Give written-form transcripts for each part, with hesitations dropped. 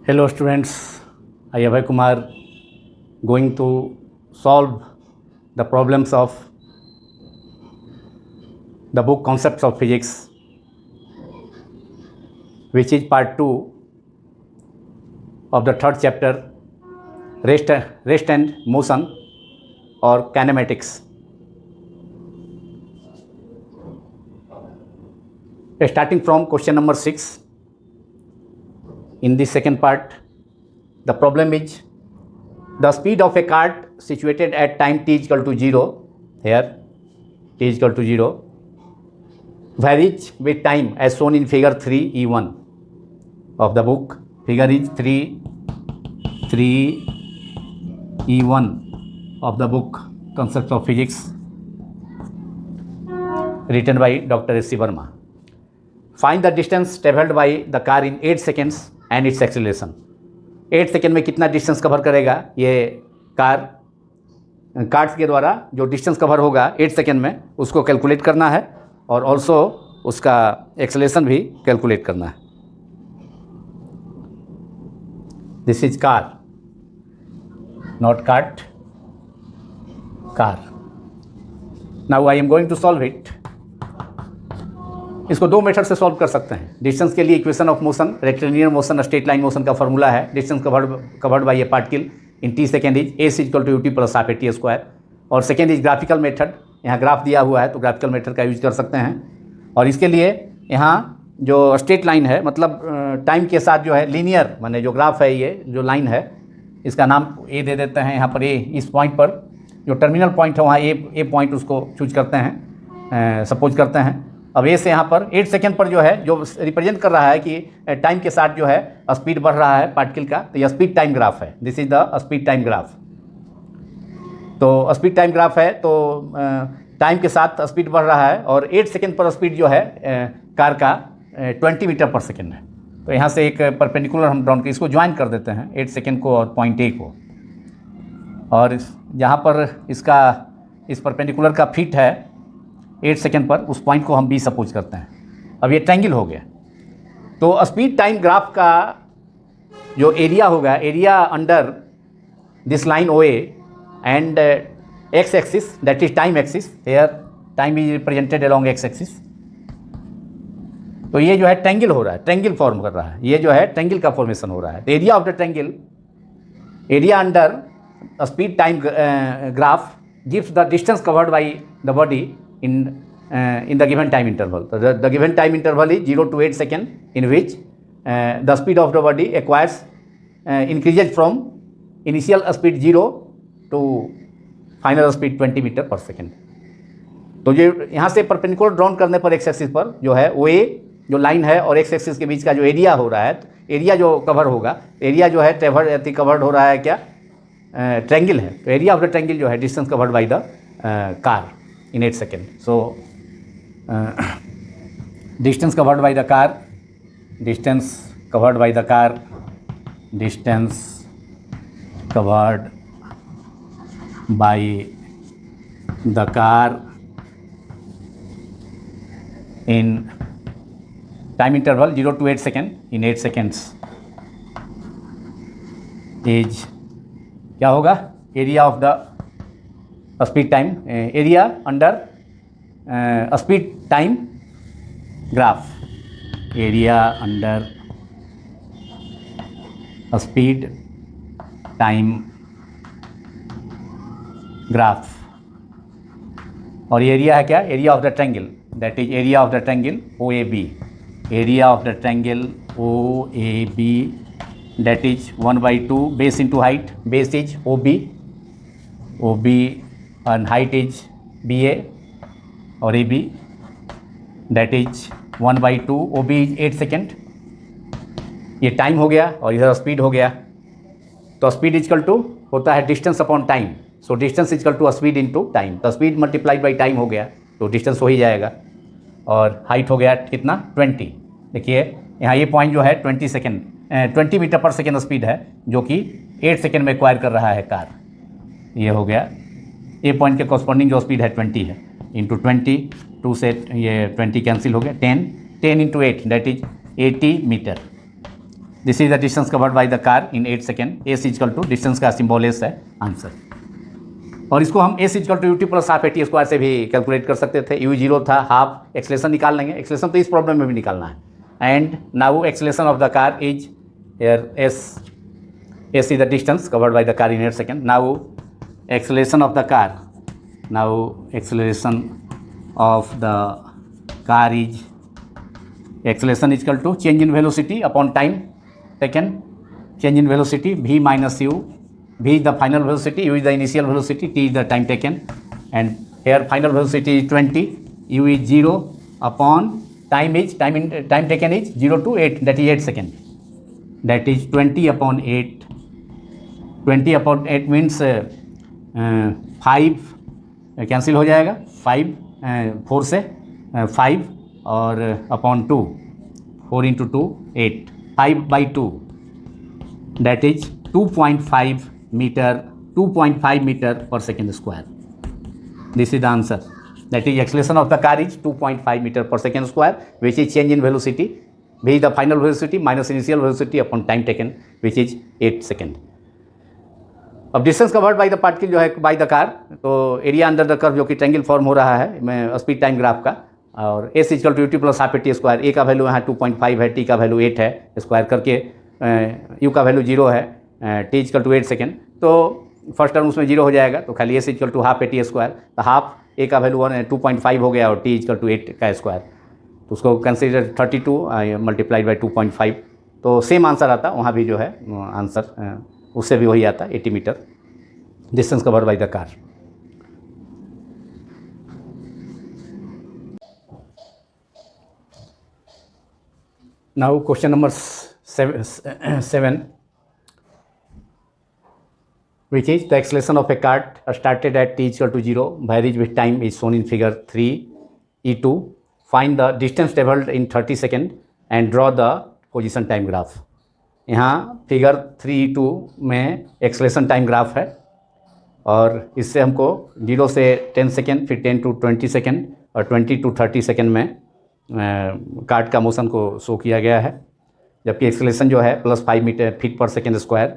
Hello students, I am Abhay Kumar going to solve the problems of the book Concepts of Physics, which is part 2 of the third chapter, Rest and Motion or Kinematics. Starting from question number 6. In the second part, the problem is the speed of a cart situated at time t is equal to 0, here t is equal to 0, varies with time as shown in figure 3E1 of the book. Figure is 3E1 of the book Concepts of Physics, written by Dr. S.C. Verma. Find the distance traveled by the car in 8 seconds and its acceleration. 8 second में कितना distance cover करेगा ये cards के द्वारा जो distance cover होगा 8 second में उसको कैलकुलेट करना है और ऑल्सो उसका एक्सेलरेशन भी कैलकुलेट करना है. This is car, not cart, car. Now I am going to solve it. इसको दो मेथड से सॉल्व कर सकते हैं. डिस्टेंस के लिए equation of motion, rectilinear motion, straight line motion का फॉर्मूला है. Distance covered by a particle in T second is S equal to UT plus half A T square. और सेकेंड इज ग्राफिकल मेथड. यहाँ graph दिया हुआ है तो graphical method का use कर सकते हैं. और इसके लिए यहाँ जो स्ट्रेट लाइन है मतलब टाइम के साथ जो है लीनियर माने जो ग्राफ है ये जो लाइन है इसका नाम ए दे देते हैं. यहाँ पर ए, इस पॉइंट पर जो टर्मिनल पॉइंट है वहाँ ए पॉइंट उसको चूज करते हैं, सपोज करते हैं. अब ए से यहाँ पर 8 सेकेंड पर जो है जो रिप्रेजेंट कर रहा है कि टाइम के साथ जो है स्पीड बढ़ रहा है पार्टिकल का, तो यह स्पीड टाइम ग्राफ है. This is the speed time graph. तो स्पीड टाइम ग्राफ है तो टाइम के साथ स्पीड बढ़ रहा है और 8 सेकेंड पर स्पीड जो है कार का 20 मीटर पर सेकेंड है. तो यहाँ से एक परपेंडिकुलर हम ड्रॉन के इसको ज्वाइन कर देते हैं 8 सेकेंड को और पॉइंट ए को. और जहाँ पर इसका इस परपेंडिकुलर का फिट है 8 सेकेंड पर उस पॉइंट को हम बी सपोज करते हैं. अब ये ट्रायंगल हो गया. तो स्पीड टाइम ग्राफ का जो एरिया होगा, area under this line O A and X axis that is time axis, here time is represented along X axis. तो ये जो है ट्रायंगल हो रहा है, ट्रायंगल फॉर्म कर रहा है. ये जो है ट्रायंगल का फॉर्मेशन हो रहा है. तो area of the triangle, area under speed time graph gives the distance covered by the body in the given time interval. So the given time interval is 0 to 8 second in which the speed of the body acquires increases from initial speed 0 to final speed 20 meter per second. तो ये यहाँ से perpendicular drawn करने पर x axis पर जो है ओ ए जो लाइन है और एक्स एक्सिस के बीच का जो एरिया हो रहा है, तो एरिया जो कवर होगा, एरिया जो है कवर्ड हो रहा है क्या, ट्रायंगल है. तो एरिया ऑफ द ट्रायंगल जो है distance covered by the car in 8 seconds. So distance covered by the car, distance covered by the car, distance covered by the car in time interval 0 to 8 second in 8 seconds is क्या होगा, area of the speed time, area under speed time graph, area under speed time graph. और area है क्या, area of the triangle, that is area of the triangle O A B, area of the triangle O A B that is 1/2 base into height. Base is O B and height is BA or AB, that is 1/2. OB is 8 second. ये time हो गया और इधर speed हो गया. तो speed is equal to होता है distance upon time. So distance is equal to speed into time. तो स्पीड मल्टीप्लाइड बाई टाइम हो गया तो डिस्टेंस हो ही जाएगा. और हाइट हो गया कितना, 20. देखिए यहाँ ये पॉइंट जो है 20 मीटर पर सेकेंड स्पीड है जो कि 8 सेकेंड में एक्वायर कर रहा है कार. ये हो गया ए पॉइंट के कॉरस्पॉन्डिंग जो स्पीड है 20 है, इंटू 20, 2 से ये 20 कैंसिल हो गया, 10 into 8 that is 80 metre. This is the distance covered by the car in 8 second. S is equal to distance का सिंबल एस है आंसर। और इसको हम s is equal to UT plus half a t square से भी कैलकुलेट कर सकते थे। यू जीरो था, हाफ एक्सलेशन निकाल लेंगे। एक्सलेशन तो इस प्रॉब्लम में भी निकालना है। And now acceleration of the car is air S is the distance covered by the car in 8 seconds. Now acceleration of the car. Now acceleration of the car is acceleration is equal to change in velocity upon time taken. Change in velocity v minus u. V is the final velocity, u is the initial velocity, t is the time taken. And here final velocity is 20, u is 0 upon time taken is 0 to 8, that is 8 seconds. That is 20 upon 8. 20 upon 8 means 5 cancel हो जाएगा। 5 4 से 5 और upon 2 4 into 2 8 5/2 that is 2.5 metre 2.5 metre per second square. This is the answer. That is acceleration of the car is 2.5 metre per second square which is change in velocity v is the final velocity minus initial velocity upon time taken which is 8 second. अब distance covered by the particle जो है bye the car, तो area under the curve जो कि triangle form हो रहा है मैं स्पीड टाइम ग्राफ का, और s is equal to UT plus half a t square. A का वैल्यू यहाँ 2.5 है, टी का वैल्यू 8 है, स्क्वायर करके यू का वैल्यू 0 है, टी इजकल टू 8 सेकेंड। तो फर्स्ट टर्म उसमें 0 हो जाएगा, तो खाली s is equal to half a t square. तो हाफ ए का वैल्यू 2.5 हो गया और टी इजकल टू 8 का स्क्वायर, तो उसको कंसिडर 32 मल्टीप्लाइड बाई 2.5, तो सेम आंसर आता। वहाँ भी जो है आंसर उससे भी वही आता 80 metre distance covered by the car. Now question number 7 which is the acceleration of a cart started at t equal to 0 varies with time is shown in figure 3e2. Find the distance traveled in 30 seconds and draw the position time graph. यहाँ figure 3e2 में acceleration time graph है, और इससे हमको 0 से 10 second, फिर 10 to 20 second और 20 to 30 second में कार्ट का मोशन को शो किया गया है। जबकि एक्सलेशन जो है +5 metre feet per second square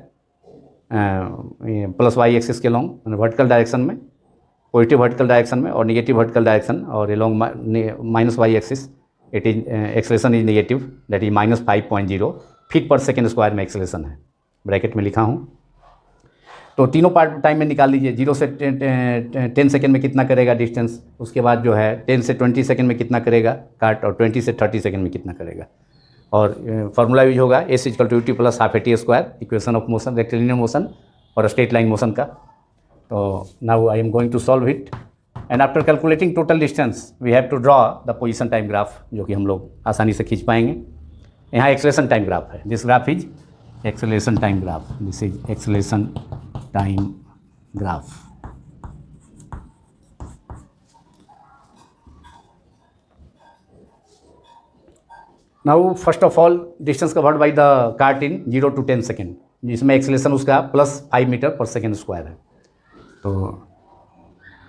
plus Y axis के लॉन्ग वर्टिकल डायरेक्शन में, पॉजिटिव वर्टिकल डायरेक्शन में और निगेटिव वर्टिकल डायरेक्शन, और long minus Y axis it is acceleration is negative that is -5.0 feet per second square में acceleration है, bracket में लिखा हूँ। तो तीनों पार्ट टाइम में निकाल लीजिए। 0 से 10 सेकेंड में कितना करेगा डिस्टेंस, उसके बाद जो है 10 से 20 सेकेंड में कितना करेगा कार्ट, और 20 से 30 सेकेंड में कितना करेगा। और फार्मूला यूज होगा s is equal to UT plus half a t square, equation of motion, rectilinear motion और स्ट्रेट लाइन मोशन का। तो now I am going to solve it, and after calculating total distance we have to draw the position time graph, जो कि हम लोग आसानी से खींच पाएंगे। यहाँ एक्सेलेरेशन टाइम ग्राफ है, this graph is acceleration time graph, this is acceleration time graph. Now first of all distance covered by the cart in 0 to 10 second, जिसमें एक्सेलेरेशन उसका +5 मीटर पर सेकेंड स्क्वायर है। तो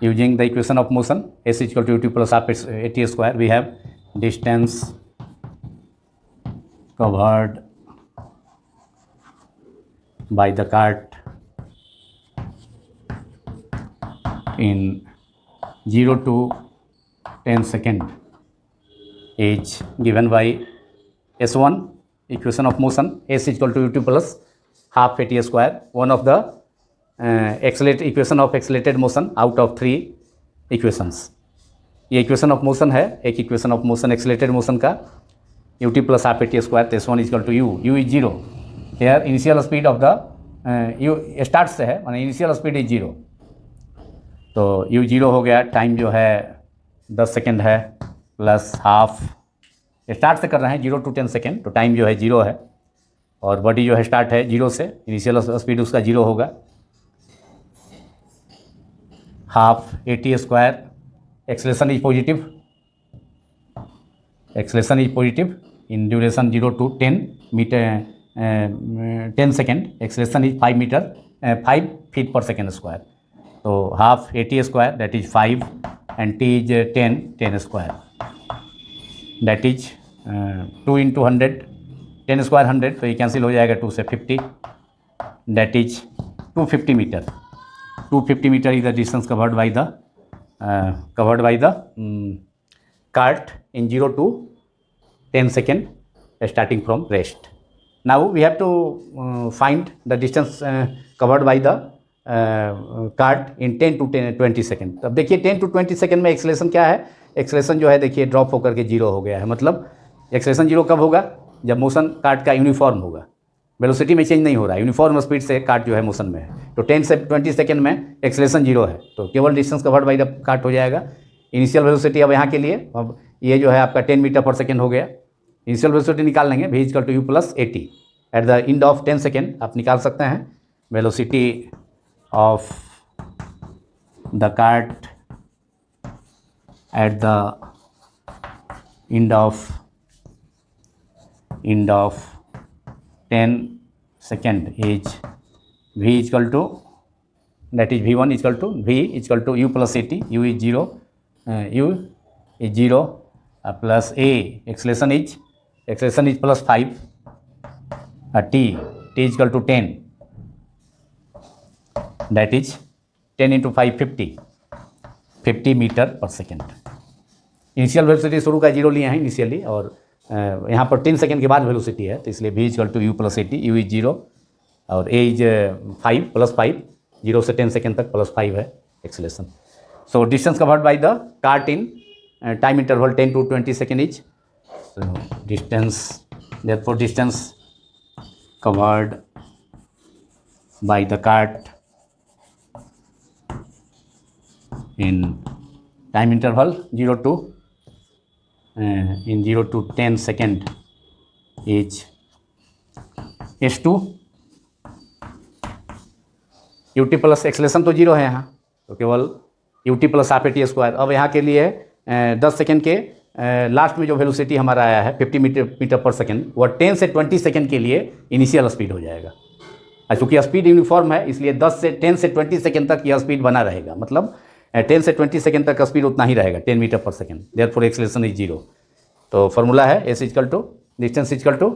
using the equation of motion s equal to UT plus half a t square we have distance covered by the cart in 0 to 10 second is given by S1 equation of motion S is equal to ut plus half at square, one of the equation of accelerated motion out of 3 equations. ये equation of motion है, एक equation of motion एक्सेलेरेटेड motion का ut plus half at square, तो S1 is equal to u is 0, here initial speed of the u start से है, माने initial speed is 0, तो u 0 हो गया। टाइम जो है 10 सेकेंड है, प्लस हाफ स्टार्ट से कर रहे हैं 0 to 10 सेकेंड, तो टाइम जो है 0 है, और बॉडी जो है स्टार्ट है 0 से, इनिशियल स्पीड उसका 0 होगा। Half a t square, acceleration is positive, acceleration is positive in duration 0 to 10 metre 10 second, acceleration is 5 feet per second square, तो half a t square that is 5 and t is 10 square that is 2 into 100 10 square 100, तो ये cancel हो जाएगा 2 से 50, that is 250 metre. 250 metre is the distance covered by the cart in 0 to 10 second starting from rest. Now we have to find the distance covered by the cart in 10 to 20 second. अब देखिए 10 to 20 second में acceleration क्या है, acceleration जो है देखिए drop होकर के जीरो हो गया है. मतलब एक्सेलेरेशन जीरो कब होगा, जब मोशन कार्ट का यूनिफॉर्म होगा, वेलोसिटी में चेंज नहीं हो रहा है, यूनिफॉर्म स्पीड से कार्ट जो है मोशन में है. तो 10 से 20 सेकेंड में एक्सेलेरेशन जीरो है, तो केवल distance covered by the cart हो जाएगा. इनिशियल वेलोसिटी अब यहाँ के लिए, अब ये जो है आपका 10 मीटर पर सेकेंड हो गया. इनिशियल वेलोसिटी निकाल लेंगे, v equal to u plus 80. At the end of 10 second आप निकाल सकते हैं velocity of the cart at the end of 10 second is v equal to, that is v1 equal to v equal to u plus 80. u is 0, u is 0 plus a acceleration is plus 5, t is equal to 10, that is 10 into 5 50 metre per second. Initial velocity शुरू का zero लिए हैं initially, और यहाँ पर 10 second के बाद velocity है, तो इसलिए v equal to u plus 80, u is 0 और a इज 5 प्लस 5, 0 से 10 सेकेंड तक प्लस 5 है acceleration. So distance covered by the cart in time interval 10 to 20 second is, so distance, therefore distance covered by the cart in time interval 0 to 10 second is s2 ut plus acceleration तो zero है यहाँ, तो केवल ut plus half AT square. अब यहाँ के लिए 10 second के लास्ट में जो वेलोसिटी हमारा आया है 50 मीटर पर सेकेंड, वह 10 से 20 सेकेंड के लिए इनिशियल स्पीड हो जाएगा. चूँकि स्पीड यूनिफॉर्म है, इसलिए 10 से 20 सेकेंड तक यह स्पीड बना रहेगा. मतलब 10 से 20 सेकेंड तक का स्पीड उतना ही रहेगा, 10 metre per second. Therefore acceleration is zero. तो फार्मूला है s equal to distance equal to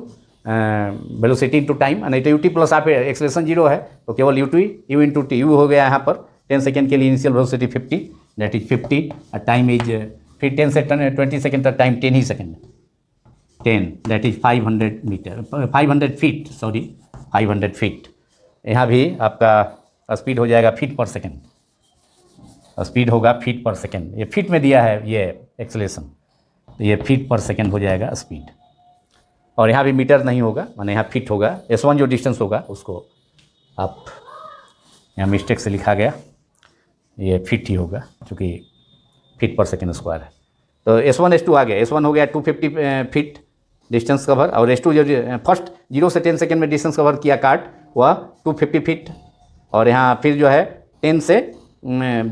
velocity into time, नहीं तो ut plus half acceleration zero है, तो केवल u इंटू टी. u हो गया यहाँ पर 10 सेकेंड के लिए इनिशियल वेलोसिटी 50, दैट इज 50, और टाइम इज, फिर 10 से 20 सेकेंड तक टाइम 10 ही second, 10 that is 500 metre, 500 feet, sorry 500 feet. यहाँ भी आपका स्पीड हो जाएगा फीट पर सेकेंड, स्पीड होगा फीट पर सेकेंड. ये फीट में दिया है ये एक्सेलेरेशन, तो ये फीट पर सेकेंड हो जाएगा स्पीड. और यहाँ भी मीटर नहीं होगा, माने यहाँ फीट होगा. s1 जो डिस्टेंस होगा उसको आप यहाँ मिस्टेक से लिखा गया, ये फीट ही होगा क्योंकि फीट पर सेकेंड स्क्वायर है. तो s1 s2 आ गया, s1 हो गया 250 फीट डिस्टेंस कवर, और s2 जो फर्स्ट 0 से 10 सेकेंड में डिस्टेंस कवर किया कार्ट वह 250 फीट. और यहाँ फिर जो है 10 से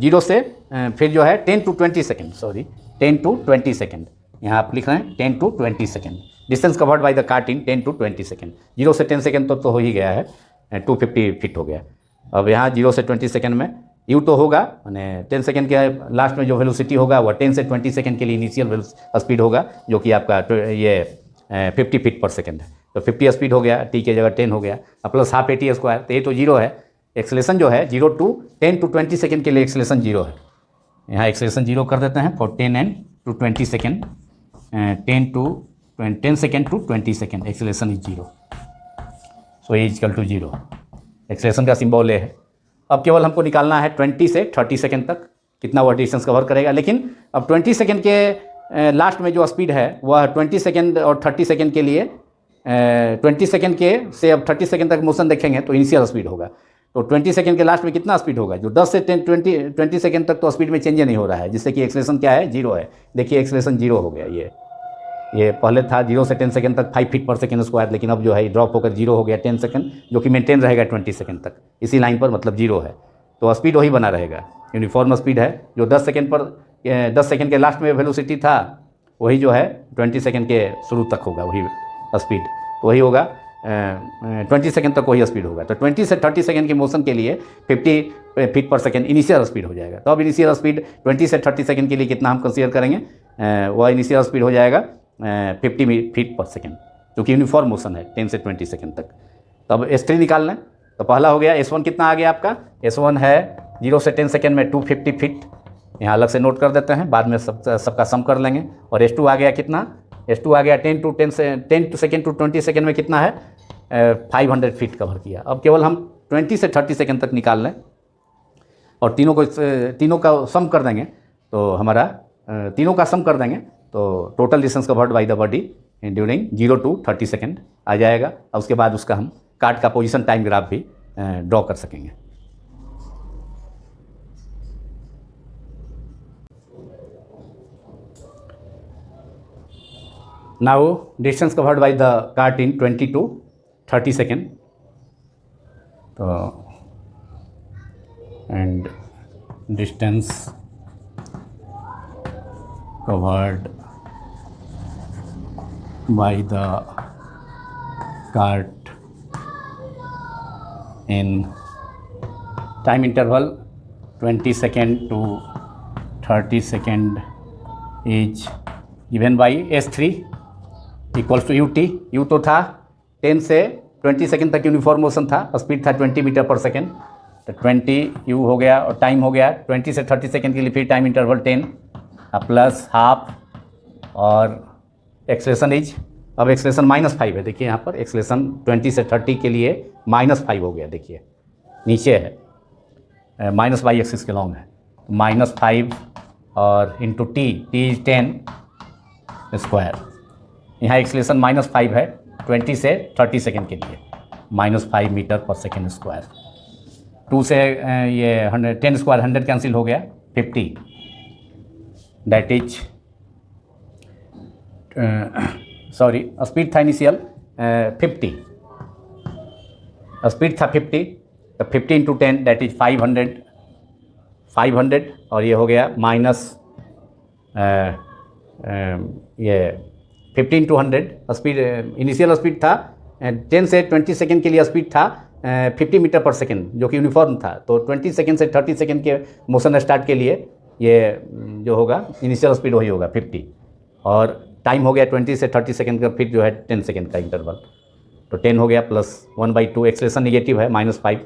0 से फिर जो है 10 to 20 second, sorry 10 to 20 second, यहाँ आप लिख रहे हैं 10 to 20 second. Distance covered by the cart in 10 to 20 second. 0 से 10 सेकेंड तो हो ही गया है, 250 फीट हो गया. अब यहाँ 0 से 20 सेकेंड में u तो होगा, मैंने 10 सेकेंड के लास्ट में जो वेलोसिटी होगा वह 10 से 20 सेकेंड के लिए इनिशियल स्पीड होगा, जो कि आपका ये 50 फीट पर सेकेंड है. तो 50 स्पीड हो गया, t के जगह 10 हो गया, प्लस हाफ AT स्क्वायर. तो ये तो जीरो है. एक्सेलेरेशन जो है 0 to 10 to 20 सेकेंड के लिए एक्सेलेरेशन जीरो है. यहाँ एक्सेलेरेशन जीरो कर देते हैं for 10 to 20 second, 10 second to 20 second acceleration is zero. So a equal to zero. Acceleration का सिंबल ये है. अब केवल हमको निकालना है 20 से 30 सेकेंड तक कितना वह डिस्टेंस कवर करेगा. लेकिन अब 20 सेकेंड के लास्ट में जो स्पीड है वह 20 सेकेंड और 30 सेकेंड के लिए 20 सेकेंड के से अब 30 सेकेंड तक मोशन देखेंगे तो इनिशियल स्पीड होगा. तो 20 सेकेंड के लास्ट में कितना स्पीड होगा, जो 10 से 20 सेकेंड तक तो स्पीड में चेंज नहीं हो रहा है, जिससे कि एक्सेलेरेशन क्या है, जीरो है. देखिए एक्सेलेरेशन जीरो हो गया. ये पहले था 0 से 10 सेकेंड तक 5 फीट पर सेकेंड स्क्वायर, लेकिन अब जो है ड्रॉप होकर जीरो हो गया 10 सेकेंड, जो कि मेंटेन रहेगा 20 सेकेंड तक इसी लाइन पर, मतलब जीरो है. तो स्पीड वही बना रहेगा, यूनिफॉर्म स्पीड है. जो 10 सेकेंड पर 10 सेकेंड के लास्ट में वेलोसिटी था वही जो है 20 सेकेंड के शुरू तक होगा वही स्पीड. तो वही होगा 20 सेकेंड तक वही स्पीड होगा. तो 20 से 30 सेकेंड के मोशन के लिए 50 feet per second initial speed हो जाएगा. तो अब इनिशियल स्पीड 20 से 30 सेकेंड के लिए कितना हम कंसीडर करेंगे, वह इनिशियल स्पीड हो जाएगा 50 फीट पर सेकेंड. जो कि यूनिफॉर्म मोशन है 10 से 20 सेकेंड तक। तो अब S3 निकालना है। तो पहला हो गया S1 कितना आ गया आपका, S1 है 0 से 10 सेकेंड में 250 फीट, यहाँ अलग से नोट कर देते हैं, बाद में सबका सम कर लेंगे। और S2 आ गया कितना, S2 आ गया 10 सेकेंड टू 20 सेकेंड में कितना है 500 फीट कवर किया। अब केवल हम 20 से 30 सेकेंड तक निकाल लें और तीनों का सम कर देंगे तो हमारा तीनों का सम कर देंगे तो total distance covered by the body during 0 to 30 second आ जाएगा। और उसके बाद उसका हम कार्ड का पोजीशन टाइम ग्राफ भी ड्रॉ कर सकेंगे। Now distance covered by the cart in 20 to 30 second. तो and distance covered by the cart in time interval 20 second to 30 second is given by S3 equals to UT। U तो था 10 से 20 second तक uniform motion था, speed था 20 metre per second, तो 20 U हो गया और टाइम हो गया 20 से 30 सेकेंड के लिए फिर टाइम इंटरवल 10 प्लस हाफ और एक्सेलेरेशन इज, अब एक्सेलेरेशन -5 है। देखिए यहाँ पर एक्सेलेरेशन 20 से 30 के लिए -5 हो गया, देखिए नीचे है माइनस बाई एक्सिस के लॉन्ग है, -5 और इंटू टी इज 10 स्क्वायर। यहाँ एक्सेलेरेशन -5 है 20 से 30 सेकेंड के लिए, -5 मीटर पर सेकेंड स्क्वायर। 2 से ये 10 स्क्वायर 100 कैंसिल हो गया 50, दैट इज सॉरी स्पीड था इनिशियल 50, स्पीड था 50, तो 50 इंटू 10 दैट इज 500 और ये हो गया माइनस ये 50 इंटू 100। स्पीड इनिशियल स्पीड था 10 से 20 सेकेंड के लिए स्पीड था 50 मीटर पर सेकेंड जो कि यूनिफॉर्म था, तो 20 सेकेंड से 30 सेकेंड के मोशन स्टार्ट के लिए ये जो होगा इनिशियल स्पीड वही होगा 50, और टाइम हो गया 20 से 30 सेकेंड का, फिर जो है 10 सेकेंड का इंटरवल, तो 10 हो गया प्लस 1/2, एक्सेलेरेशन निगेटिव है -5,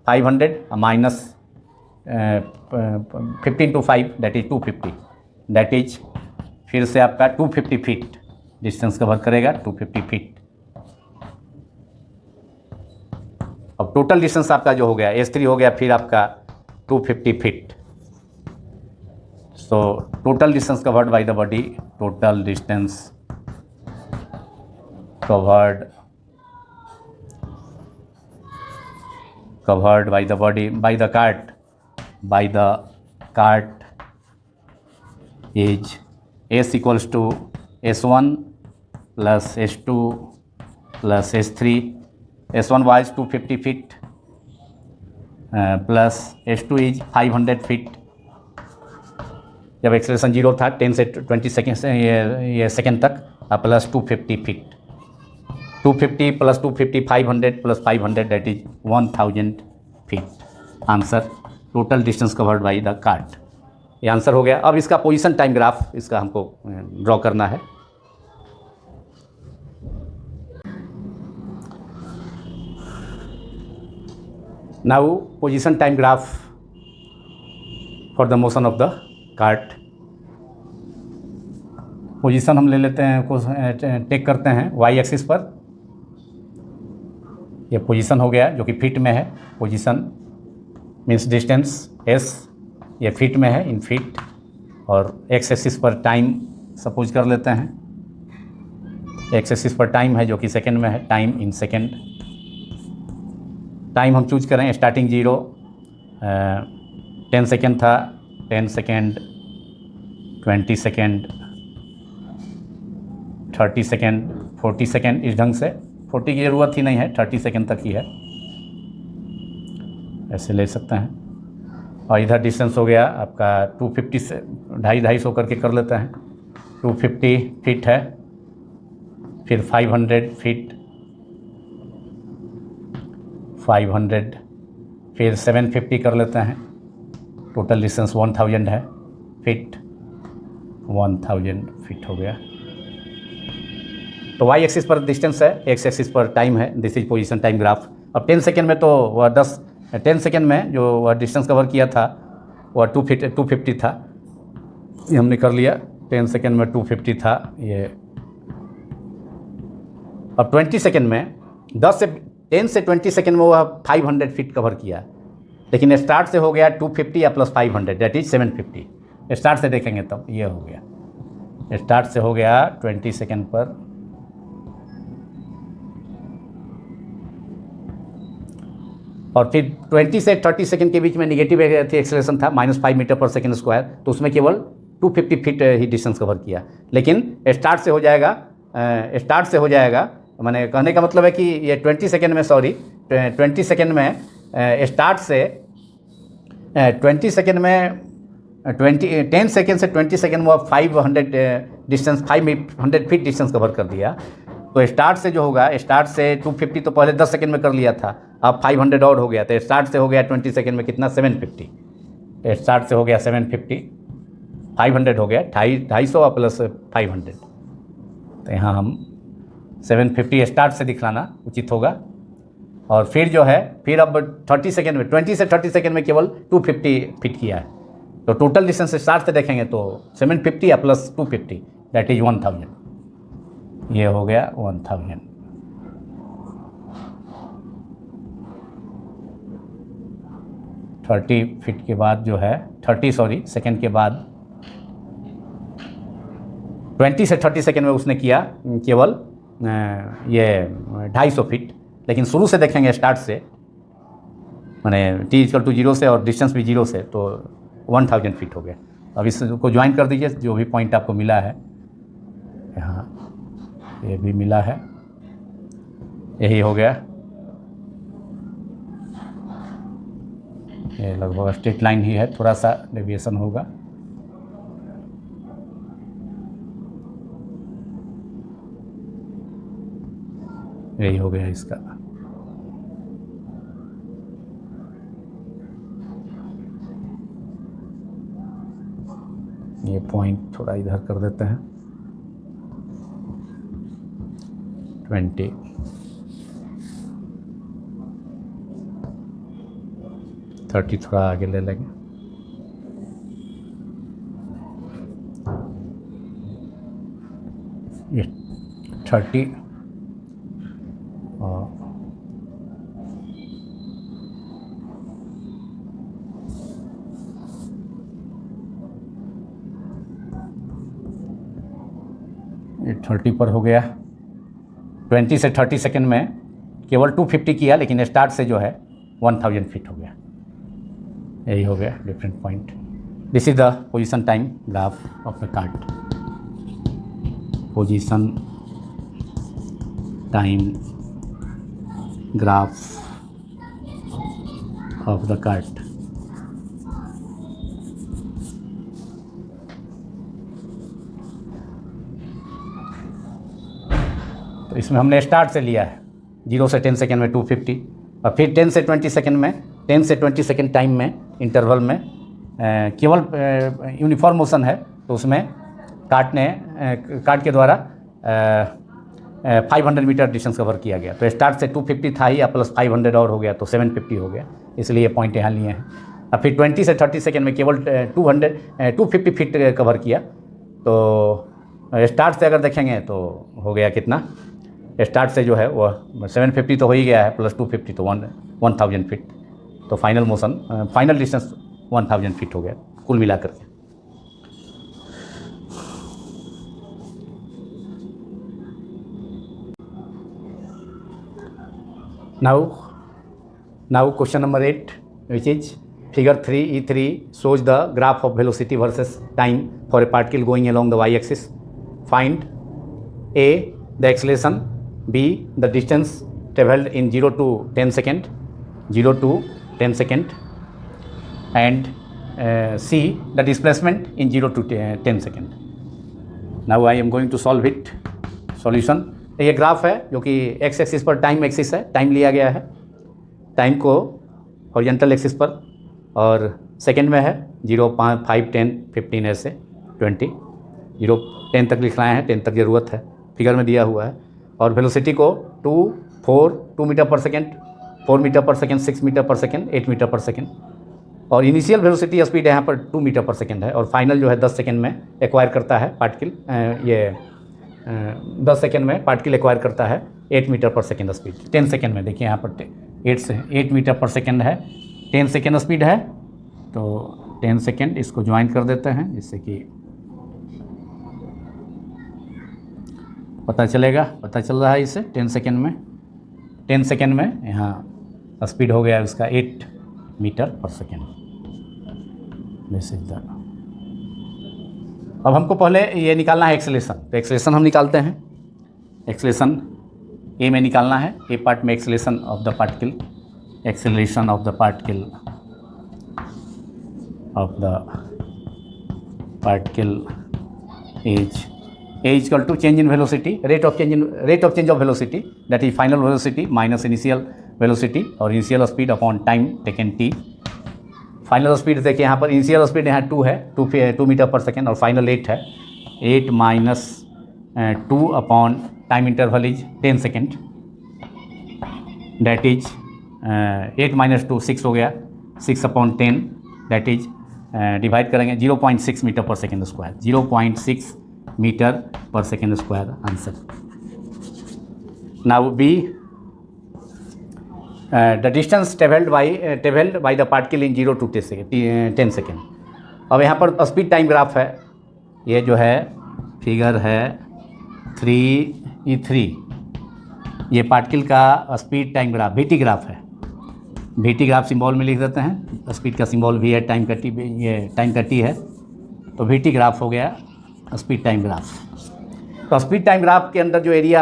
500 minus 15 to 5 that is 250, that is फिर से आपका 250 फीट डिस्टेंस कवर करेगा, 250 फीट। अब टोटल डिस्टेंस आपका जो हो गया S3 हो गया फिर आपका 250 feet. So total distance covered by the body, total distance covered by the body by the cart is S equals to S1 plus S2 plus S3. S1 was 250 feet plus S2 is 500 feet। जब acceleration 0 था 10 से 20 second से ये second तक, plus 250 feet, 250 plus 250 500 plus 500 that is 1000 feet. Answer total distance covered by the cart, ये answer हो गया। अब इसका पोजीशन टाइम ग्राफ इसका हमको ड्रॉ करना है। Now position time graph for the motion of the cart. Position हम ले लेते हैं, टेक करते हैं वाई एक्सिस पर, ये पोजीशन हो गया जो कि फीट में है। पोजीशन मीन्स डिस्टेंस एस, ये फीट में है इन फीट, और एक्स एक्सिस पर टाइम सपोज कर लेते हैं, एक्स एक्सिस पर टाइम है जो कि सेकेंड में है, टाइम इन सेकेंड। टाइम हम चूज करें स्टार्टिंग 0, 10 सेकेंड था, 10 सेकेंड, 20 सेकेंड, 30 सेकेंड, 40 सेकेंड, इस ढंग से। 40 की ज़रूरत ही नहीं है, 30 सेकेंड तक ही है, ऐसे ले सकते हैं। और इधर डिस्टेंस हो गया आपका 250 से 250 करके कर लेते हैं, 250 फीट है, फिर 500 फीट, 500, फिर 750 कर लेते हैं, टोटल डिस्टेंस 1000 है फीट, 1000 फीट हो गया। तो वाई एक्सिस पर डिस्टेंस है, एक्स एक्सिस पर टाइम है, this is position time graph. अब 10 सेकेंड में तो वह 10 सेकेंड में जो वह डिस्टेंस कवर किया था वह 250 था, ये हमने कर लिया। 10 सेकेंड में 250 था ये। अब 20 सेकेंड में 10 से 20 सेकेंड में वह 500 फीट कवर किया, लेकिन स्टार्ट से हो गया 250 या प्लस 500 दैट इज 750। स्टार्ट से देखेंगे तब ये हो गया, स्टार्ट से हो गया 20 सेकेंड पर और फिर 20 से 30 सेकेंड के बीच में निगेटिव एक्सेलरेशन था, -5 मीटर पर सेकेंड स्क्वायर, तो उसमें केवल 250 फीट ही डिस्टेंस कवर किया। लेकिन स्टार्ट से हो जाएगा, मैंने कहने का मतलब है कि ये 20 सेकेंड में 20 सेकेंड में स्टार्ट से 20 सेकेंड में 10 सेकेंड से 20 सेकेंड में 500 फीट डिस्टेंस कवर कर दिया। तो स्टार्ट से जो होगा, स्टार्ट से 250 तो पहले 10 सेकेंड में कर लिया था, अब 500 और हो गया, तो स्टार्ट से हो गया 20 सेकेंड में कितना 750। स्टार्ट से हो गया 750, 500 हो गया 250 प्लस 500, तो यहाँ हम 750 स्टार्ट से दिखलाना उचित होगा। और फिर जो है फिर अब 30 सेकेंड में 20 से 30 सेकेंड में केवल 250 फीट किया है, तो टोटल डिस्टेंस स्टार्ट से देखेंगे तो 750 या प्लस 250 दैट इज 1000, ये हो गया 1000। थर्टी फीट के बाद जो है 30 सेकेंड के बाद 20 से 30 सेकेंड में उसने किया केवल ये 250 फीट, लेकिन शुरू से देखेंगे स्टार्ट से, मैंने t=0 से और डिस्टेंस भी 0 से, तो 1000 फीट हो गया। अब इसको ज्वाइन कर दीजिए, जो भी पॉइंट आपको मिला है, यहाँ ये भी मिला है, यही हो गया, ये लगभग स्ट्रेट लाइन ही है, थोड़ा सा डेविएशन होगा। यही हो गया इसका। ये पॉइंट थोड़ा इधर कर देते हैं, 20, थोड़ा आगे ले लेंगे। ये 30 और ये 30 पर हो गया। 20 से 30 सेकेंड में केवल 250 किया, लेकिन स्टार्ट से जो है 1000 फीट हो गया, यही हो गया different point. This is the position time graph of the cart, position time graph of the cart. तो इसमें हमने स्टार्ट से लिया है 0 से 10 सेकेंड में 250, और फिर 10 से 20 सेकेंड में 10 से 20 सेकेंड टाइम में इंटरवल में केवल यूनिफॉर्म मोशन है, तो उसमें कार्ट के द्वारा 500 मीटर डिस्टेंस कवर किया गया। तो स्टार्ट से 250 था ही, या प्लस 500 और हो गया, तो 750 हो गया, इसलिए ये पॉइंट यहाँ लिए हैं। अब फिर 20 से 30 सेकेंड में केवल 250 फीट कवर किया। तो स्टार्ट से अगर देखेंगे तो हो गया कितना, स्टार्ट से जो है वह 750 तो हो ही गया है, प्लस 250 तो 1000 फीट, तो फाइनल डिस्टेंस 1000 फीट हो गया कुल मिलाकर के। Now question number 8, which is figure 3E3 shows the graph of velocity versus time for a particle going along the y-axis. Find A, the acceleration, B, the distance traveled in 0 to 10 second, 0 to 10 second, and C, the displacement in 0 to 10 second. Now I am going to solve it. Solution, ये graph है जो कि x axis पर time axis है, time लिया गया है, time को हॉरिजॉन्टल एक्सिस पर, और सेकंड में है 0, 5, 10, 15 ऐसे 20, 0, 10 तक लिखना है, 10 तक ज़रूरत है, फिगर में दिया हुआ है। और वेलोसिटी को 2 metre per second, 4 metre per second, 6 metre per second, 8 metre per second. और इनिशियल वेलोसिटी स्पीड यहाँ पर 2 मीटर पर सेकेंड है, और फाइनल जो है 10 सेकेंड में एक्वायर करता है पार्टिकल, 10 सेकेंड में पार्टिकल एक्वायर करता है 8 metre per second speed. 10 second में देखिए यहाँ पर 8 मीटर पर सेकेंड है, 10 सेकेंड स्पीड है। तो 10 सेकेंड इसको ज्वाइन कर देते हैं, जिससे कि पता चल रहा है इससे 10 सेकेंड में। 10 सेकेंड में यहाँ स्पीड हो गया उसका 8 metre per second. This is the. अब हमको पहले ये निकालना है एक्सेलेरेशन, तो एक्सेलेरेशन हम निकालते हैं। एक्सेलेरेशन ए में निकालना है, ए पार्ट में acceleration of the particle, acceleration of the particle is A equal to change in velocity, rate of change of velocity, that is final velocity minus initial velocity और initial speed upon time taken t। Final speed देखिए यहाँ पर initial speed यहाँ 2 है, 2 metre per second, और final 8 है। 8 minus 2 upon time interval is 10 second, that is 8 minus 2 6 हो गया, 6 अपॉन 10 दैट इज डिवाइड करेंगे 0.6 metre per second square, 0.6 metre per second square answer. Now be the distance travelled by the particle in 0 to 10 second. अब यहाँ पर speed time graph है, ये जो है फिगर है 3E3, ये पार्टिकल का speed time graph VT graph है। VT ग्राफ सिंबल में लिख देते हैं, स्पीड का सिंबल भी है, टाइम का T, ये टाइम का T है, तो VT ग्राफ हो गया स्पीड टाइम ग्राफ। तो स्पीड टाइम ग्राफ के अंदर जो एरिया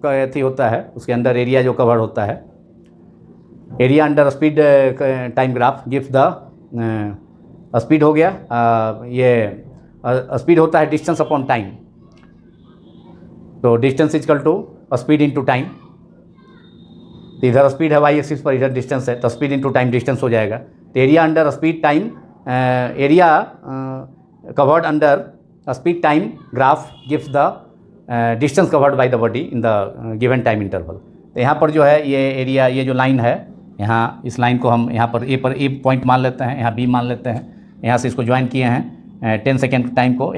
का होता है, उसके अंदर एरिया जो कवर होता है, area under speed time graph gives the speed हो गया, ये स्पीड होता है डिस्टेंस अपॉन टाइम। तो distance is equal to speed into time. तो इधर स्पीड है वाई एक्सिस पर, इधर डिस्टेंस है, तो स्पीड इनटू टाइम डिस्टेंस हो जाएगा। तो area under speed time, area covered under speed time graph gives the distance covered by the body in the given time interval. तो यहाँ पर जो है ये एरिया, ये जो लाइन है, यहाँ इस लाइन को हम यहाँ पर ए पॉइंट मान लेते हैं, यहाँ बी मान लेते हैं, यहाँ से इसको ज्वाइन किए हैं 10 सेकेंड टाइम को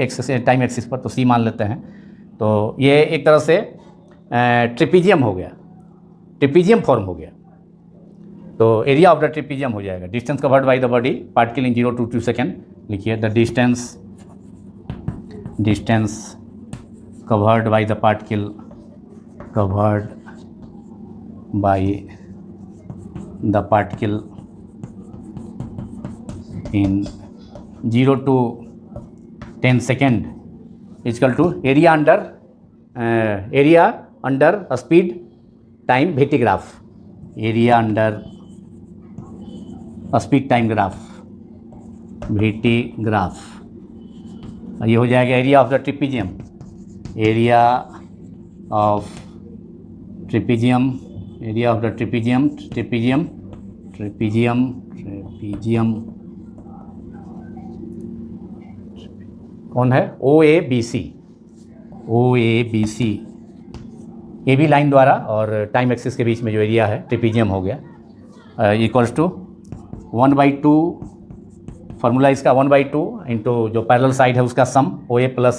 टाइम एक्सिस पर, तो सी मान लेते हैं। तो ये एक तरह से ट्रिपीजियम हो गया, ट्रिपीजियम फॉर्म हो गया। तो एरिया ऑफ द ट्रिपीजियम हो जाएगा, distance covered by the body particle in 0 to 2 second. लिखिए the distance covered by the particle in 0 to 10 second is equal to area under speed time VT graph, area under speed time graph VT graph। ये हो जाएगा area of the trapezium, area of trapezium कौन है? OABC A B line द्वारा और time axis के बीच में जो एरिया है ट्रिपीजियम हो गया, इक्वल्स टू 1/2, फार्मूला इसका 1/2 इंटू जो पैरेलल साइड है उसका sum OA plus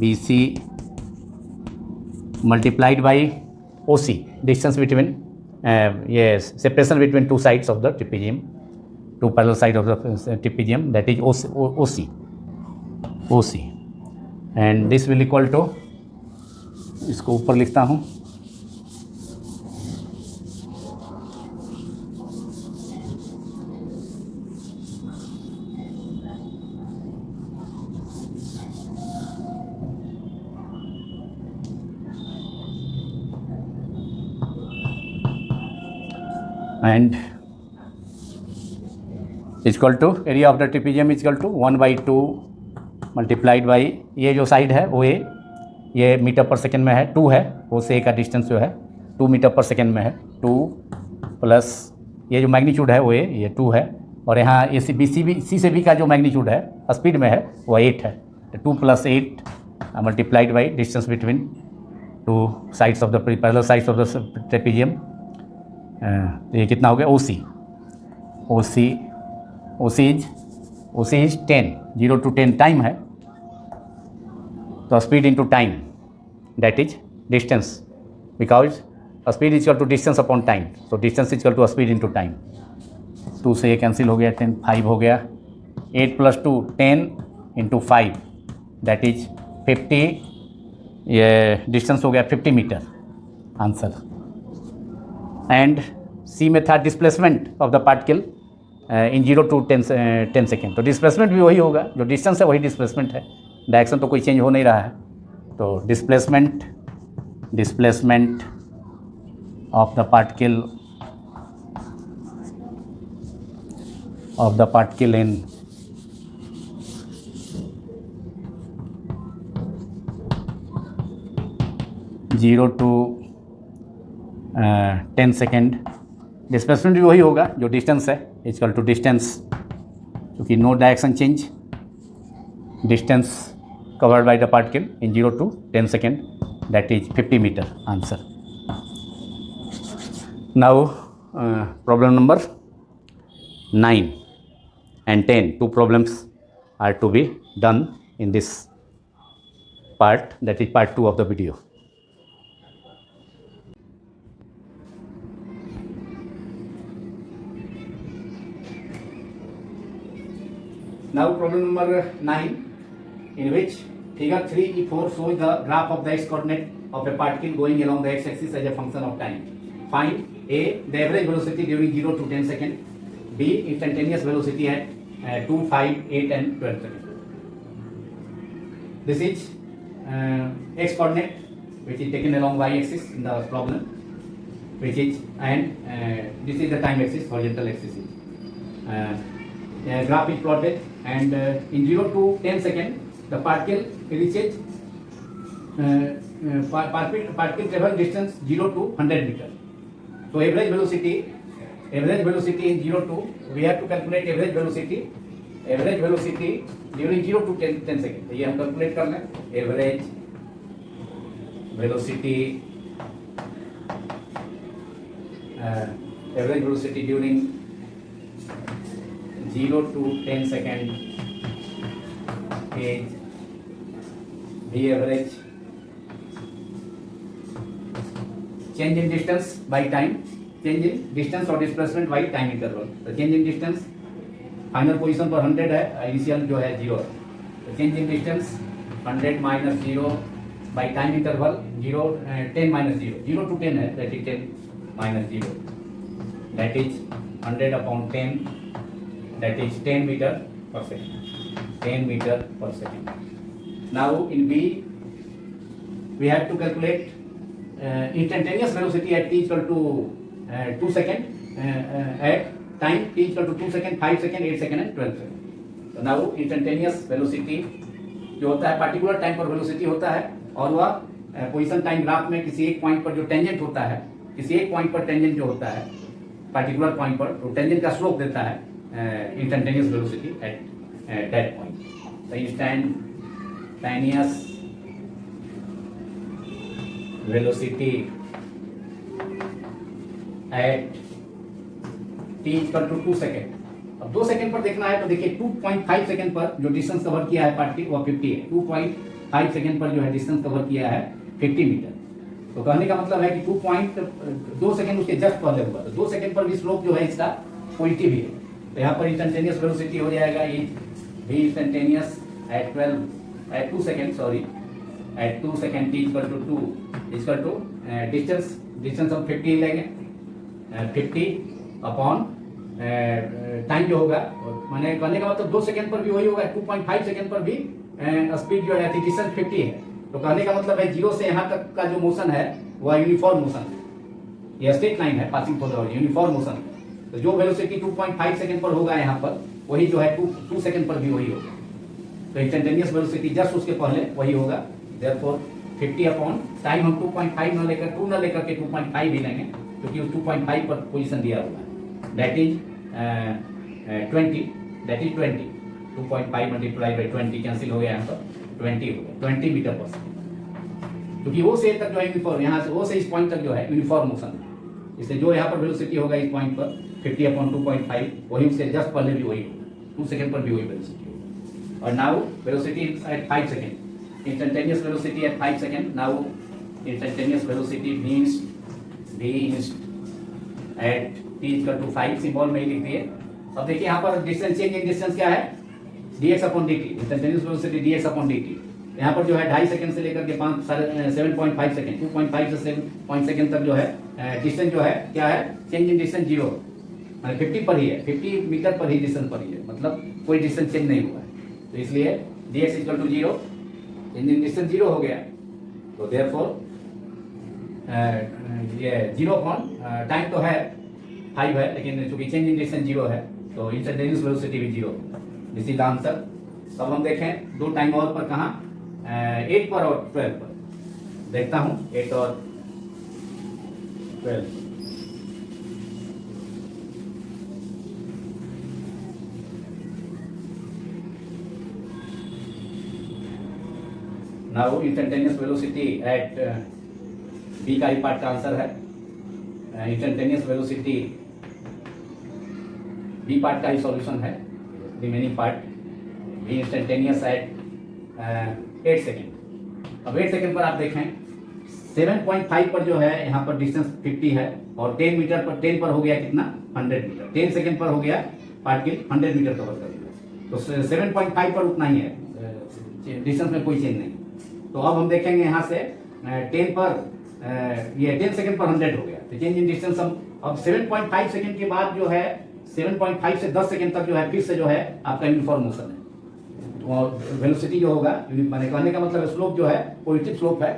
BC multiplied by OC, distance between, ये separation between two sides of the trapezium, two parallel side of the trapezium, that is OC and this will equal to, इसको ऊपर लिखता हूँ, and is equal to area of the trapezium is equal to 1/2 multiplied by ये जो side है OA, ये metre per second में है, 2 है, O से A का डिस्टेंस जो है 2 मीटर पर सेकेंड में है, 2 प्लस ये जो मैग्नीट्यूड है OA ये 2 है, और यहाँ AC BC भी C से B का जो मैग्नीट्यूड है स्पीड में है वो 8 है, तो 2 + 8 multiplied by distance between two sides of the parallel sides of the trapezium. ये कितना हो गया OC इज 10, 0 to 10 टाइम है, तो speed into time that is distance, because speed is equal to distance upon time, so distance is equal to speed into time. 2 से ये cancel हो गया, 10 5 हो गया, 8 + 2 10 इंटू 5 दैट इज 50, ये डिस्टेंस हो गया 50 मीटर आंसर. एंड सी में था displacement of the particle in 0 to 10 second, तो डिस्प्लेसमेंट भी वही होगा, जो डिस्टेंस है वही डिस्प्लेसमेंट है, डायरेक्शन तो कोई चेंज हो नहीं रहा है. तो displacement of the particle in 0 to 10 second, displacement भी वही होगा जो डिस्टेंस है, इक्वल टू डिस्टेंस, क्योंकि no direction change, distance covered by the particle in 0 to 10 second, that is 50 meter answer. Now problem number 9 and 10, two problems are to be done in this part, that is part 2 of the video. Now problem number 9, in which figure 3e4 shows the graph of the x coordinate of a particle going along the x axis as a function of time. Find A, the average velocity during 0 to 10 second, B, instantaneous velocity at 2, 5, 8 and 12 seconds. This is x coordinate which is taken along y axis in the problem, which is, and this is the time axis, horizontal axis. Graph is plotted, and in 0 to 10 second the particle reaches particle travel distance 0 to 100 meter. So average velocity in 0 to, we have to calculate average velocity during 0 to 10 second. तो ये हम calculate कर लें, average velocity during 0 to 10 second is V average, change in distance by time, change in distance or displacement by time interval. तो change in distance final position पर 100 है, initial जो है 0 है, तो change in distance 100 minus 0 by time interval 0 10 minus 0, 0 to 10 है, that is 10 minus 0, that is 100 upon 10, that is 10 meter per second, 10 meter per second. Now in B we have to calculate instantaneous velocity at t equal to 2 second, at time t equal to 2 second, 5 second, 8 second and 12 second. So now instantaneous velocity जो होता है particular time पर velocity होता है, और वह position time graph में किसी एक पॉइंट पर जो टेंजेंट होता है, किसी एक पॉइंट पर टेंजेंट जो होता है पार्टिकुलर पॉइंट पर, तो टेंजेंट का स्लोप देता है instantaneous velocity at that point. So instantaneous velocity at t equal to 2 second. अब 2 सेकेंड पर देखना है तो देखिए 2.5 सेकेंड पर जो डिस्टेंस कवर किया है पार्टिकल वह 50 है, 2.5 सेकेंड पर जो है डिस्टेंस कवर किया है 50 मीटर. तो कहने का मतलब है कि 2 सेकेंड उसके जस्ट पहले हुआ, तो 2 सेकेंड पर भी स्लोप जो है इसका पॉजिटिव ही है. तो यहाँ पर इंस्टेंटेनियस वेलोसिटी हो जाएगा v instantaneous at 2 second, sorry at 2 second t equal to 2 equal to distance हम 50 लेंगे, 50 अपॉन टाइम जो होगा, मैंने कहने का मतलब 2 सेकेंड पर भी वही होगा, 2.5 सेकेंड पर भी स्पीड जो है डिस्टेंस 50 है. तो कहने का मतलब है 0 से यहाँ तक का जो मोशन है वह यूनिफॉर्म मोशन है, यह स्ट्रेट लाइन है passing for the uniform motion. तो जो वेलोसिटी 2.5 सेकेंड पर होगा यहाँ पर, वही जो है 2 सेकेंड पर भी वही होगा. तो इंस्टेंटेनियस वेलोसिटी जस्ट उसके पहले वही होगा. देयरफॉर 50 अपॉन टाइम हम 2.5 न लेकर 2 न लेकर के 2.5 ही लेंगे, क्योंकि उस 2.5 पर पोजीशन दिया हुआ है. That is 20, that is 20, 2.5 multiply by 20 cancel हो गया यहाँ पर 20 हो गया, 20 मीटर पर सेकेंड, क्योंकि वो से तक जो है यूनिफॉर्म, यहाँ से वो से इस पॉइंट तक जो है यूनिफॉर्म मोशन है, इसलिए जो यहाँ पर वेलोसिटी होगा इस पॉइंट पर 50/2.5, वही उससे जस्ट पहले भी वही होगा, 2 सेकेंड पर भी वही वेलोसिटी होगा। और now velocity at 5 second, instantaneous velocity at 5 second, now instantaneous velocity v at t=5, symbol में ही लिख दिए। अब देखिए यहाँ पर डिस्टेंस, चेंज इन डिस्टेंस क्या है, dx/dt, इंस्टेंटेनियस वेलोसिटी dx/dt। यहाँ पर जो है 2.5 सेकंड से लेकर के 7.5 सेकंड, 2.5 से 7 सेकंड तक जो है डिस्टेंस जो है क्या है, चेंज इन डिस्टेंस 0, मतलब 50 पर ही है, 50 मीटर पर ही डिस्टेंस पर ही है, मतलब कोई डिस्टेंस चेंज नहीं हुआ है। तो इसलिए dx=0, चेंज इन डिस्टेंस 0 हो गया, तो देयरफॉर ये 0 टाइम तो है 5 है, लेकिन चूंकि चेंज इन डिस्टेंस 0 है तो इंस्टेंटेनियस वेलोसिटी भी 0 होगा। This is the answer. अब हम देखें दो टाइम और पर, कहाँ, 8 पर और 12 पर। देखता हूं 8 और 12। Now instantaneous velocity at B का ही पार्ट का आंसर है। इंस्टेंटेनियस वेलोसिटी बी पार्ट का ही सॉल्यूशन है, remaining part B instantaneous at 8 second. अब 8 सेकेंड पर आप देखें 7.5 पर जो है यहाँ पर डिस्टेंस 50 है, और 10 मीटर पर, 10 पर हो गया कितना, 100 मीटर, 10 सेकेंड पर हो गया पार्टिकल 100 मीटर कवर कर दिया। तो 7.5 पर उतना ही है, डिस्टेंस में कोई चेंज नहीं। तो अब हम देखेंगे यहाँ से 10 पर, ये 10 सेकेंड पर 100 हो गया, तो चेंज इन डिस्टेंस हम अब 7.5 सेकेंड के बाद जो है 7.5 से 10 सेकेंड तक जो है फिर से जो है आपका यूनिफॉर्म मोशन है, और वेलोसिटी जो होगा, मैंने कहने का मतलब स्लोप जो है पॉजिटिव स्लोप है,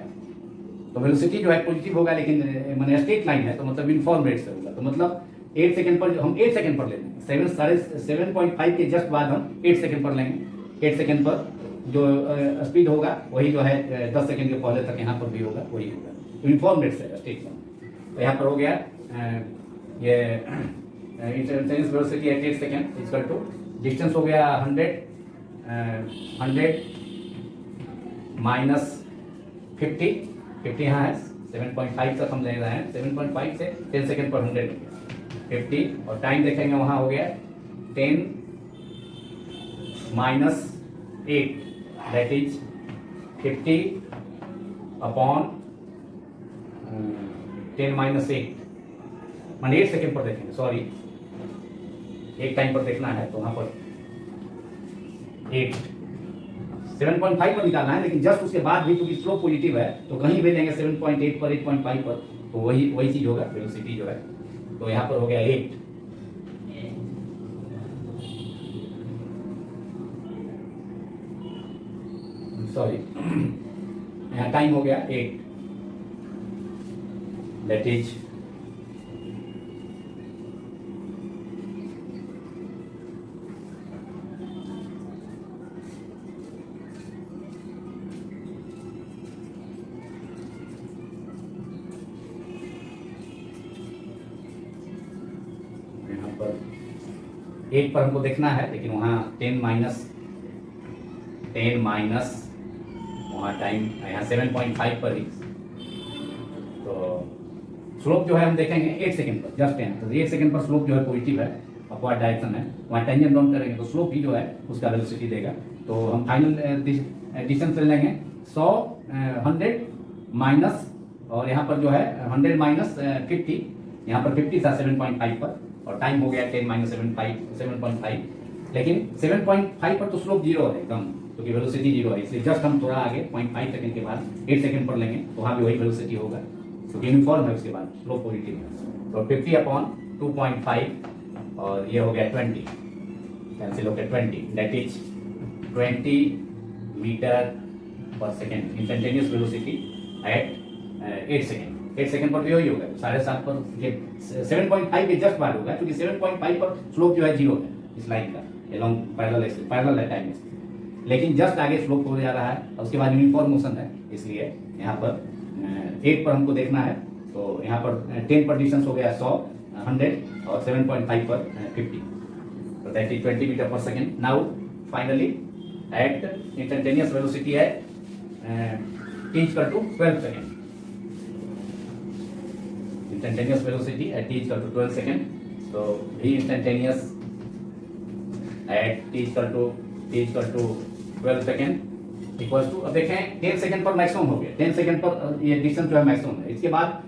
तो वेलोसिटी जो है पॉजिटिव होगा, लेकिन मैंने स्ट्रेट लाइन है तो मतलब यूनिफॉर्म रेट से होगा। तो मतलब 8 सेकेंड पर हम 8 सेकेंड पर ले लेंगे, 7.5 के जस्ट बाद हम 8 सेकेंड पर लेंगे। 8 सेकेंड पर जो स्पीड होगा वही जो है 10 सेकेंड के पहले तक यहाँ पर भी होगा, वही होगा, यूनिफॉर्म रेट से स्ट्रेट लाइन। तो यहाँ पर हो गया ये instantaneous velocity at 8 second equal to distance हो गया 100 माइनस 50 यहाँ है, 7.5 तक हम ले रहे हैं, 7.5 से 10 सेकेंड पर 100 50, और टाइम देखेंगे वहाँ हो गया 10 माइनस 8, दैट इज 50/10 माइनस 8, मैंने 8 सेकेंड पर देखेंगे, सॉरी एक टाइम पर देखना है, तो वहाँ पर 7.5 पर निकालना है, लेकिन जस्ट उसके बाद भी क्योंकि स्लोप पॉजिटिव है तो कहीं भी लेंगे 7.8 पर, 8.5 पर, तो वही चीज होगा, वेलोसिटी जो है। तो यहाँ पर हो गया 8, सॉरी यहाँ टाइम हो गया 8, दैट इज यहाँ पर 8 पर हमको देखना है, लेकिन वहाँ 10 माइनस वहाँ टाइम यहाँ 7.5 पर ही, तो स्लोप जो है हम देखेंगे 8 सेकेंड पर, जस्ट 10, तो 8 सेकेंड पर स्लोप जो है पॉजिटिव है, अपवर्ड डायरेक्शन है, वहाँ टेंजेंट डाउन करेंगे तो स्लोप ही जो है उसका वेलोसिटी देगा। तो हम फाइनल डिस्टेंस ले लेंगे 100 माइनस, और यहाँ पर जो है 100 माइनस 50, यहाँ पर 50 था 7.5 पर, और टाइम हो गया 10 माइनस 7.5, लेकिन 7.5 पर तो स्लोप 0 है एकदम, क्योंकि वेलोसिटी 0 है, इसलिए जस्ट हम थोड़ा आगे 0.5 सेकंड के बाद 8 सेकंड पर लेंगे, तो वहाँ भी वही वेलोसिटी होगा, क्योंकि यूनिफॉर्म है, उसके बाद स्लोप पॉजिटिव है। तो 50/2.5, और ये हो गया 20, कैंसिल हो गया 20, that is 20 metre per second instantaneous velocity at 8 second. 8 second पर भी वही होगा, 7.5 पर, 7.5 के जस्ट बाद होगा, क्योंकि 7.5 पर स्लोप जो है 0 है इस लाइन का, एलोंग पैरेलल है टाइम, लेकिन जस्ट आगे स्लोप हो जा रहा है, और उसके बाद यूनिफॉर्म मोशन है, इसलिए यहाँ पर 8 पर हमको देखना है। तो यहाँ पर 10 पर डिस्टेंस हो गया 100 और 7.5 पर 50, तो that is 20 metre per second. Now finally at instantaneous velocity है t equal to 12 second, instantaneous velocity at t equal to 12 second, तो v instantaneous at t equal to 12 second equal to, अब देखें 10 second पर maximum हो गया, 10 second पर ये distance जो है मैक्सिमम है। इसके बाद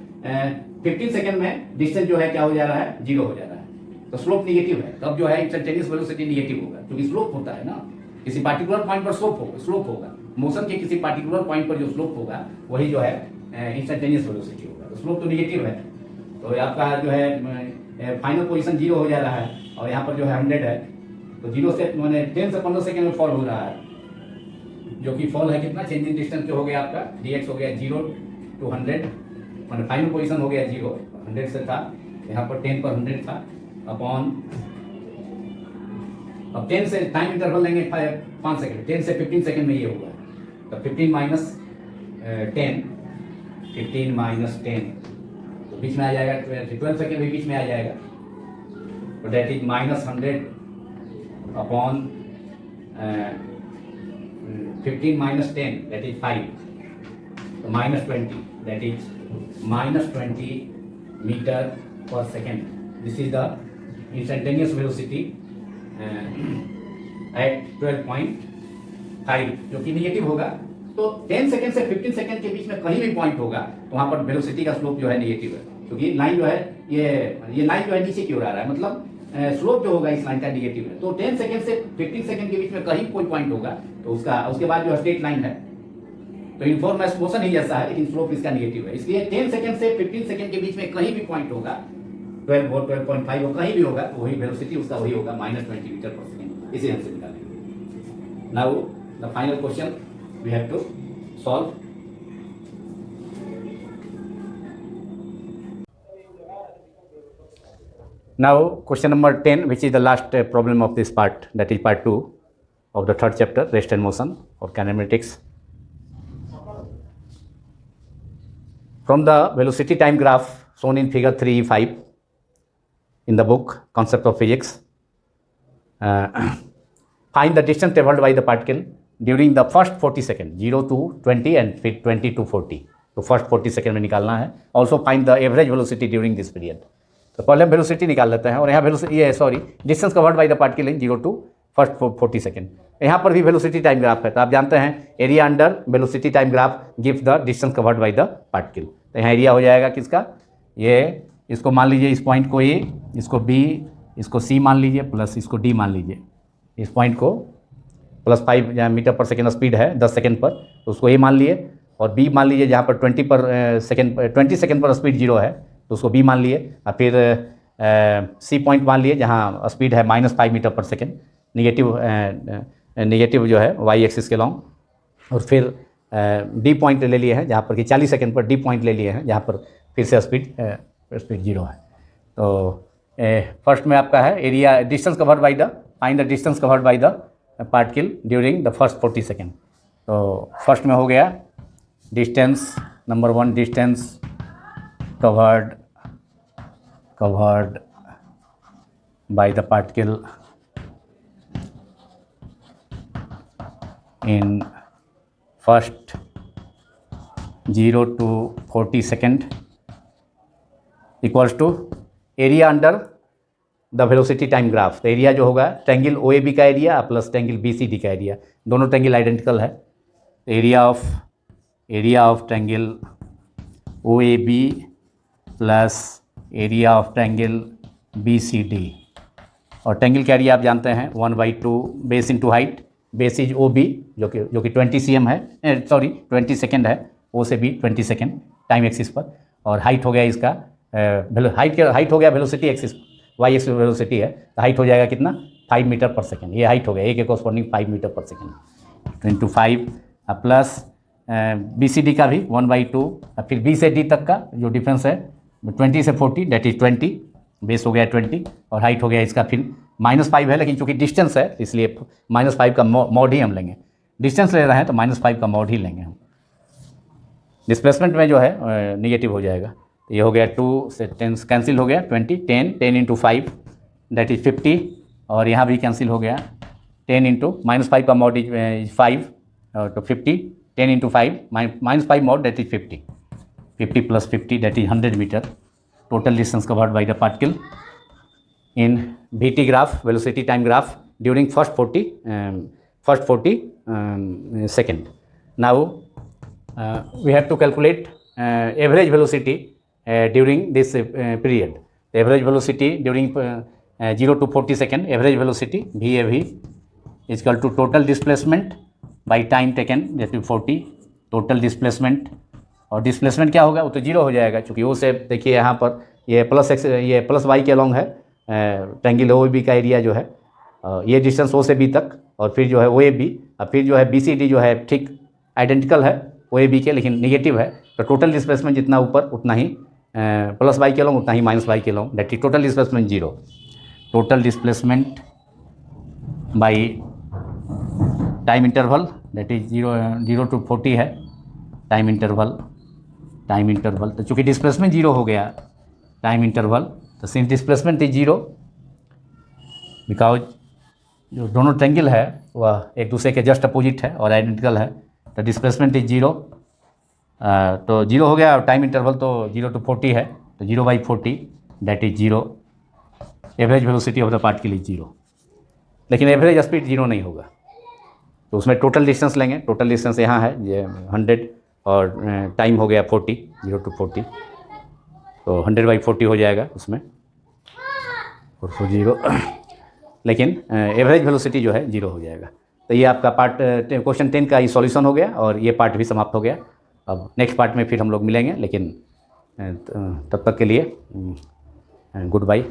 15 सेकेंड में डिस्टेंस जो है क्या हो जा रहा है, जीरो हो जा रहा है, तो स्लोप निगेटिव है, तब जो है इंस्टेंटेनियस वेलोसिटी निगेटिव होगा, क्योंकि स्लोप होता है ना, किसी पार्टिकुलर पॉइंट पर स्लोप होगा, मोशन के किसी पार्टिकुलर पॉइंट पर जो स्लोप होगा वही जो है इंस्टेंटेनियस वेलोसिटी होगा, तो स्लोप तो निगेटिव है, तो आपका जो है फाइनल पोजीशन जीरो हो जा रहा है, और यहाँ पर जो है 100 है, तो जीरो से मैंने 10 से 15 सेकेंड में फॉल हो रहा है, जो कि फॉल है कितना, चेंज इन डिस्टेंस जो हो गया आपका dx हो गया 0 to 100, मैंने फाइनल पोजीशन हो गया 0, 100 से था, यहाँ पर 10 पर 100 था, अपॉन, अब 10 से टाइम इंटरवल लेंगे 5 सेकंड, 10 से 15 सेकंड में ये होगा, तो 15 माइनस 10, तो बीच में आ जाएगा 12 सेकंड भी बीच में आ जाएगा, तो that is -100 upon 15 minus 10, that is 5, so -20, that is -20 meter per second. This is the instantaneous velocity at 12.5, जो कि निगेटिव होगा, तो 10 सेकेंड से 15 सेकेंड के बीच में कहीं भी पॉइंट होगा तो वहाँ पर वेलोसिटी का स्लोप जो है निगेटिव है, क्योंकि लाइन जो है ये लाइन जो है नीचे की ओर आ रहा है, मतलब स्लोप जो होगा इस लाइन का निगेटिव है, तो 10 सेकेंड से 15 सेकेंड के बीच में कहीं कोई पॉइंट होगा तो उसके बाद जो स्ट्रेट लाइन है, तो यूनिफॉर्म मास मोशन ही जैसा है, लेकिन स्लोप इसका निगेटिव है, इसलिए 10 सेकेंड से 15 सेकेंड के बीच में कहीं भी पॉइंट होगा, 12 और 12.5 और कहीं भी होगा, तो वही वेलोसिटी उसका वही होगा, -20 मीटर पर सेकेंड, इसे हमसे निकालेंगे। Now the final question we have to solve. Now question number 10, which is the last problem of this part, that is part 2 of the third chapter, rest and motion or kinematics. From the velocity time graph shown in figure 3.5 in the book Concept of Physics, find the distance traveled by the particle during the first 40 seconds, 0 to 20 and 20 to 40. तो first 40 second में निकालना है। Also find the average velocity during this period. तो पहले हम velocity निकाल लेते हैं, और यहाँ distance covered by the particle in 0 to first 40 second. यहाँ पर भी वेलोसिटी टाइम ग्राफ है, तो आप जानते हैं area under velocity time graph gives the distance covered by the particle. तो यहाँ एरिया हो जाएगा किसका, ये इसको मान लीजिए, इस पॉइंट को ए, इसको बी, इसको सी मान लीजिए, प्लस इसको डी मान लीजिए। इस पॉइंट को +5 मीटर पर सेकेंड स्पीड है 10 सेकेंड पर, तो उसको ए मान लिए, और बी मान लीजिए जहाँ पर 20 सेकेंड पर स्पीड 0 है, तो उसको बी मान लिए, और फिर सी पॉइंट मान लिए जहाँ स्पीड है -5 मीटर पर सेकेंड, निगेटिव जो है वाई एक्सिस के लॉन्ग, और फिर डी पॉइंट ले लिए हैं जहाँ पर कि 40 सेकेंड पर डी पॉइंट ले लिए हैं जहाँ पर फिर से स्पीड 0 है। तो फर्स्ट में आपका है area distance covered by the, find the distance covered by the particle during the first 40 second. तो फर्स्ट में हो गया distance, number 1 distance covered by the particle in first 0 to 40 second equals to area under the velocity time graph। तो area जो होगा triangle OAB का area plus triangle BCD का area, दोनों ट्रैंगल आइडेंटिकल है। Area of triangle OAB plus area of triangle BCD, और triangle का area आप जानते हैं 1/2 base into height, base is OB जो कि 20 cm है, 20 सेकेंड है, O से B 20 सेकेंड टाइम एक्सिस पर, और हाइट हो गया इसका हाइट हो गया velocity axis, Y axis velocity है, तो हाइट हो जाएगा कितना 5 मीटर पर सेकेंड, ये हाइट हो गया, ए के corresponding 5 metre per second, 5 plus BCD का भी 1/2, फिर B से D तक का जो डिफरेंस है 20 से 40 दैट इज 20, बेस हो गया 20, और हाइट हो गया इसका फिर -5 है, लेकिन चूंकि डिस्टेंस है इसलिए -5 का मॉड ही हम लेंगे, डिस्टेंस ले रहे हैं तो -5 का मॉड ही लेंगे हम। डिस्प्लेसमेंट में जो है निगेटिव हो जाएगा, तो ये हो गया 2 से 10 कैंसिल हो गया, 20 10 × 5 दैट इज 50, और यहाँ भी कैंसिल हो गया 10 इंटू -5 का मॉड इज 5 तो 50, 10 into 5 -5 mod that is 50, 50 plus 50 that is 100 metre total distance covered by the particle in VT graph, velocity time graph, during first 40 second. Now we have to calculate average velocity during this period. The average velocity during 0 to 40 second, average velocity VAV is equal to total displacement by time taken, that is 40, total displacement. और displacement क्या होगा, वो तो zero हो जाएगा, क्योंकि वो से देखिए यहाँ पर ये प्लस वाई के अलॉन्ग है ट्रायंगल ओ बी का एरिया जो है, ये डिस्टेंस ओ से बी तक, और फिर जो है ओ ए बी, और फिर जो है बी सी डी जो है ठीक आइडेंटिकल है ओ ए बी के, लेकिन निगेटिव है, तो टोटल डिस्प्लेसमेंट जितना ऊपर उतना ही प्लस वाई के अलॉन्ग उतना ही माइनस वाई के along, that is total displacement zero. Total displacement by time interval that is 0 to 40 है टाइम इंटरवल. तो चूँकि डिस्प्लेसमेंट जीरो हो गया टाइम इंटरवल, तो since displacement is zero, because जो दोनों ट्रायंगल है वह एक दूसरे के जस्ट अपोजिट है और आइडेंटिकल है, तो डिस्प्लेसमेंट इज जीरो, तो जीरो हो गया, और टाइम इंटरवल तो 0 to 40 है, तो 0/40 that is zero. Average velocity of the particle is zero, लेकिन एवरेज स्पीड जीरो नहीं होगा, तो उसमें टोटल डिस्टेंस लेंगे. टोटल डिस्टेंस यहाँ है ये 100 और टाइम हो गया 40, 0 to 40, तो 100/40 हो जाएगा उसमें, और फिर जीरो, लेकिन एवरेज वेलोसिटी जो है जीरो हो जाएगा. तो ये आपका पार्ट क्वेश्चन 10 का ये सॉल्यूशन हो गया, और ये पार्ट भी समाप्त हो गया. अब नेक्स्ट पार्ट में फिर हम लोग मिलेंगे, लेकिन तब तक के लिए गुड बाय.